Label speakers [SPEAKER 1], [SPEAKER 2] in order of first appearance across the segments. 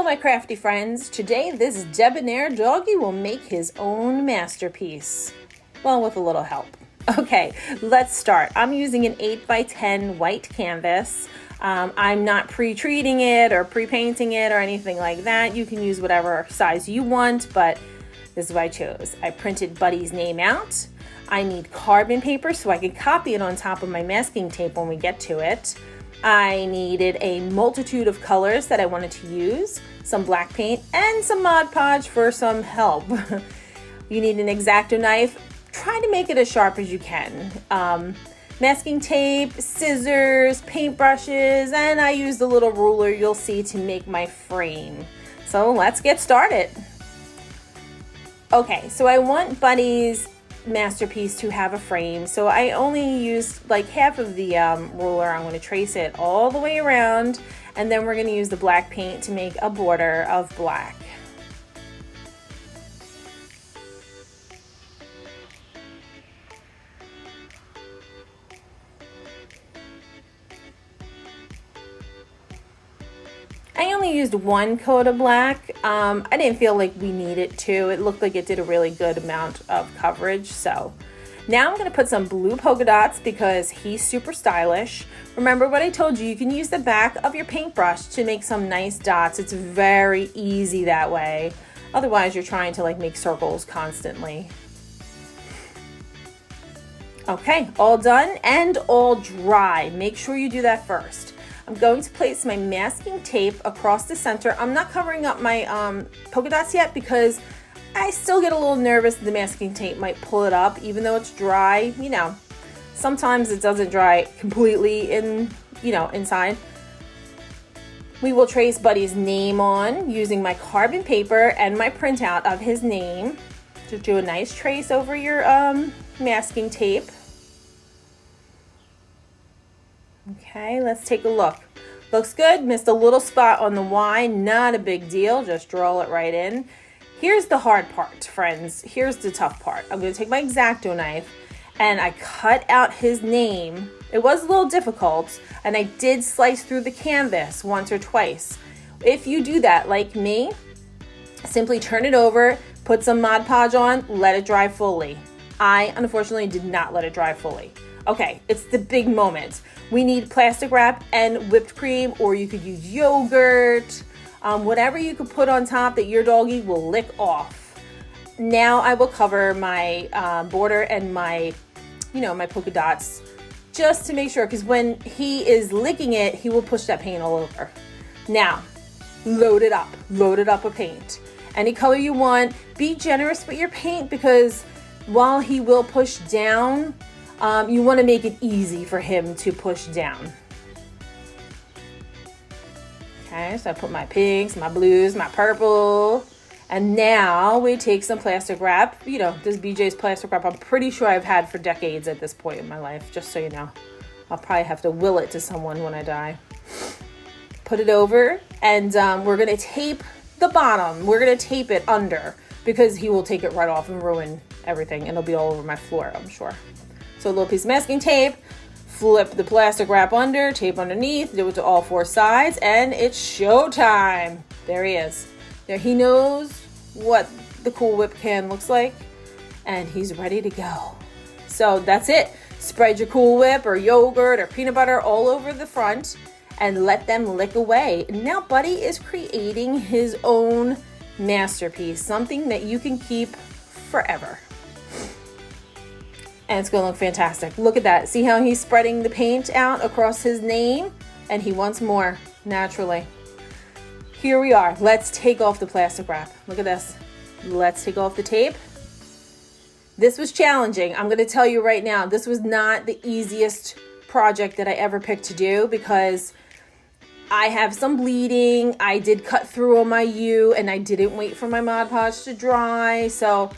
[SPEAKER 1] my crafty friends. Today this debonair doggy will make his own masterpiece. Well, with a little help. Okay, let's start. I'm using an 8x10 white canvas. I'm not pre-treating it or pre-painting it or anything like that. You can use whatever size you want, but this is what I chose. I printed Buddy's name out. I need carbon paper so I can copy it on top of my masking tape when we get to it. I needed a multitude of colors that I wanted to use, some black paint, and some Mod Podge for some help. You need an X-Acto knife. Try to make it as sharp as you can. Masking tape, scissors, paintbrushes, and I used a little ruler you'll see to make my frame. So let's get started. Okay, so I want Buddy's masterpiece to have a frame, so I only used like half of the ruler. I'm going to trace it all the way around, and then we're going to use the black paint to make a border of black. I only used one coat of black. I didn't feel like we needed to. It looked like it did a really good amount of coverage. So now I'm going to put some blue polka dots because he's super stylish. Remember what I told you, you can use the back of your paintbrush to make some nice dots. It's very easy that way. Otherwise you're trying to like make circles constantly. Okay, all done and all dry. Make sure you do that first. I'm going to place my masking tape across the center. I'm not covering up my polka dots yet because I still get a little nervous the masking tape might pull it up even though it's dry. You know, sometimes it doesn't dry completely inside. We will trace Buddy's name on using my carbon paper and my printout of his name. Just do a nice trace over your masking tape. Okay, let's take a look. Looks good. Missed a little spot on the Y. Not a big deal. Just draw it right in. Here's the hard part, friends. Here's the tough part. I'm going to take my X-Acto knife and I cut out his name. It was a little difficult, and I did slice through the canvas once or twice. If you do that, like me, simply turn it over, put some Mod Podge on, let it dry fully. I, unfortunately, did not let it dry fully. Okay, it's the big moment. We need plastic wrap and whipped cream, or you could use yogurt, whatever you could put on top that your doggy will lick off. Now I will cover my border and my polka dots just to make sure, because when he is licking it, he will push that paint all over. Now, load it up with paint. Any color you want. Be generous with your paint because while he will push down, you want to make it easy for him to push down. Okay, so I put my pinks, my blues, my purple, and now we take some plastic wrap. You know, this BJ's plastic wrap I'm pretty sure I've had for decades at this point in my life, just so you know. I'll probably have to will it to someone when I die. Put it over, and we're going to tape the bottom. We're going to tape it under because he will take it right off and ruin everything, and it'll be all over my floor, I'm sure. So a little piece of masking tape, flip the plastic wrap under, tape underneath, do it to all four sides, and it's showtime. There he is. There, he knows what the Cool Whip can looks like, and he's ready to go. So that's it. Spread your Cool Whip or yogurt or peanut butter all over the front and let them lick away. And now Buddy is creating his own masterpiece, something that you can keep forever. And it's going to look fantastic. Look at that. See how he's spreading the paint out across his name? And he wants more, naturally. Here we are. Let's take off the plastic wrap. Look at this. Let's take off the tape. This was challenging. I'm going to tell you right now, this was not the easiest project that I ever picked to do because I have some bleeding. I did cut through on my U and I didn't wait for my Mod Podge to dry. So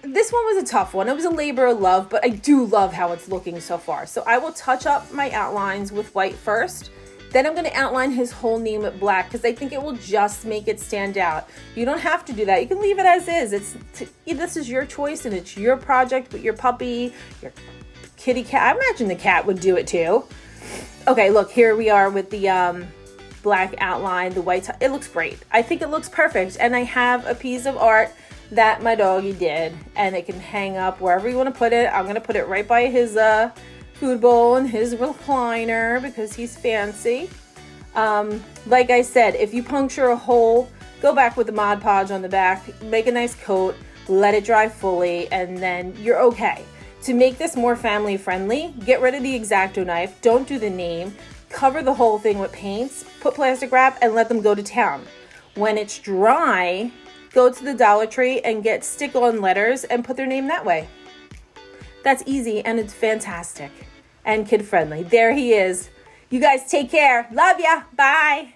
[SPEAKER 1] this one was a tough one. It was a labor of love, but I do love how it's looking so far. So I will touch up my outlines with white first. Then I'm going to outline his whole name with black because I think it will just make it stand out. You don't have to do that. You can leave it as is. This is your choice and it's your project with your puppy, your kitty cat. I imagine the cat would do it too. Okay, look, here we are with the black outline, the white, it looks great. I think it looks perfect. And I have a piece of art that my doggy did, and it can hang up wherever you want to put it. I'm going to put it right by his food bowl and his recliner because he's fancy. Like I said, if you puncture a hole, go back with the Mod Podge on the back, make a nice coat, let it dry fully, and then you're okay. To make this more family friendly, get rid of the X-Acto knife, don't do the name, cover the whole thing with paints, put plastic wrap, and let them go to town. When it's dry, go to the Dollar Tree and get stick-on letters and put their name that way. That's easy and it's fantastic and kid-friendly. There he is. You guys take care. Love ya. Bye.